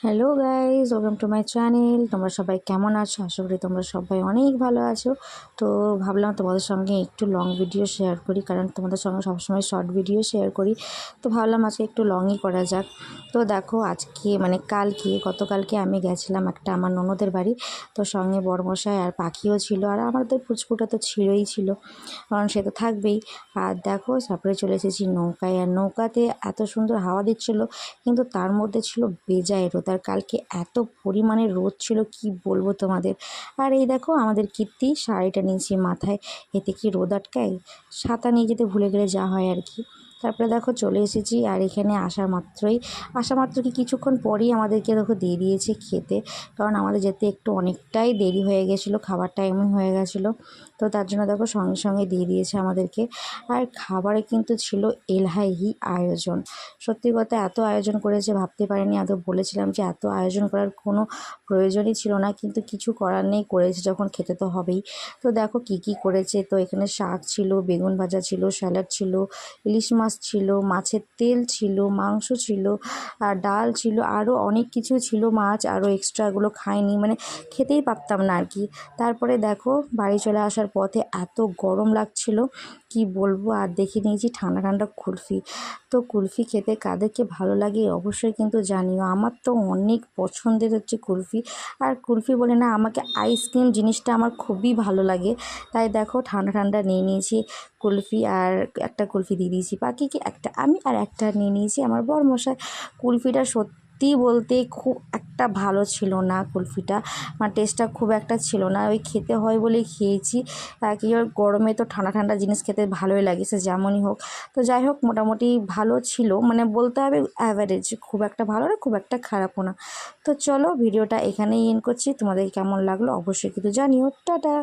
Hello guys, welcome to my channel. তোমরা সবাই কেমন আছো? আশা করি তোমরা সবাই অনেক ভালো আছো। তো ভাবলাম তোমাদের সঙ্গে একটু লং ভিডিও শেয়ার করি, কারণ তোমাদের সঙ্গে সবসময় শর্ট ভিডিও শেয়ার করি। তো ভাবলাম আজকে একটু লংই করা যাক। তো দেখো, আজকে গতকালকে আমি গেছিলাম একটা আমার ননদের বাড়ি। তো সঙ্গে বড়মশাই আর পাখিও ছিল, আর আমাদের পুচকুটা তো ছিল, কারণ সে তো থাকবেই। আর দেখো, তারপরে চলে এসেছি নৌকায়। আর নৌকাতে এত সুন্দর হাওয়া দিচ্ছিলো, কিন্তু তার মধ্যে ছিল বেজায় রোদ। আর কালকে এত পরিমাণে রোদ ছিল, কি বলবো তোমাদের। আর এই দেখো, আমাদের কীর্তি শাড়িটা নিয়েছি মাথায়, এতে কি রোদ আটকায়? ছাতা নিয়ে যেতে ভুলে গেলে যা হয় আর কি। তারপরে দেখো চলে এসেছি, আর এখানে আসা মাত্র কি কিছুক্ষণ পরেই আমাদেরকে দেখো দিয়ে দিয়েছে খেতে, কারণ আমাদের যেতে একটু অনেকটাই দেরি হয়ে গেছিলো, খাবার টাইমই হয়ে গেছিলো। তো তার জন্য দেখো সঙ্গে সঙ্গে দিয়ে দিয়েছে আমাদেরকে। আর খাবারে কিন্তু ছিল এলাহি আয়োজন। সত্যি কথা, এত আয়োজন করেছে ভাবতে পারিনি। আদৌ বলেছিলাম যে এত আয়োজন করার কোনো প্রয়োজনই ছিল না, কিন্তু কিছু করার নেই, করেছে যখন খেতে তো হবেই। তো দেখো কি কি করেছে। তো এখানে শাক ছিল, বেগুন ভাজা ছিল, স্যালাড ছিল, ইলিশ মাছ ছিল, মাছের তেল ছিল, মাংস ছিল, আর ডাল ছিল, আরও অনেক কিছু ছিল। মাছ আরও এক্সট্রাগুলো খাইনি, মানে খেতেই পারতাম না আর কি। তারপরে দেখো, বাড়ি চলে আসার পথে এত গরম লাগছিল, কি বলবো। আর দেখে নিয়েছি ঠান্ডা ঠান্ডা কুলফি। তো কুলফি খেতে কাদেরকে ভালো লাগে অবশ্যই কিন্তু জানিও। আমার তো অনেক পছন্দের হচ্ছে কুলফি। আর কুলফি বলে না, আমাকে আইসক্রিম জিনিসটা আমার খুবই ভালো লাগে। তাই দেখো, ঠান্ডা ঠান্ডা নিয়ে নিয়েছি কুলফি, আর একটা কুলফি দিয়ে দিয়েছি পাখিকে, একটা আমি, আর একটা নিয়ে নিয়েছি আমার বড়মশাই। কুলফিটা সত্যি বলতে খুব একটা ভালো ছিল না কুলফিটা, মানে টেস্টটা খুব একটা ছিল না। ওই খেতে হয় বলেই খেয়েছি। কি আর, গরমে তো ঠান্ডা ঠান্ডা জিনিস খেতে ভালোই লাগে, সে যেমনই হোক। তো যাই হোক, মোটামুটি ভালো ছিল, মানে বলতে হবে অ্যাভারেজ, খুব একটা ভালো না, খুব একটা খারাপও না। তো চলো, ভিডিওটা এখানেই এন্ড করছি। তোমাদের কেমন লাগলো অবশ্যই কিন্তু জানিও। টাটা।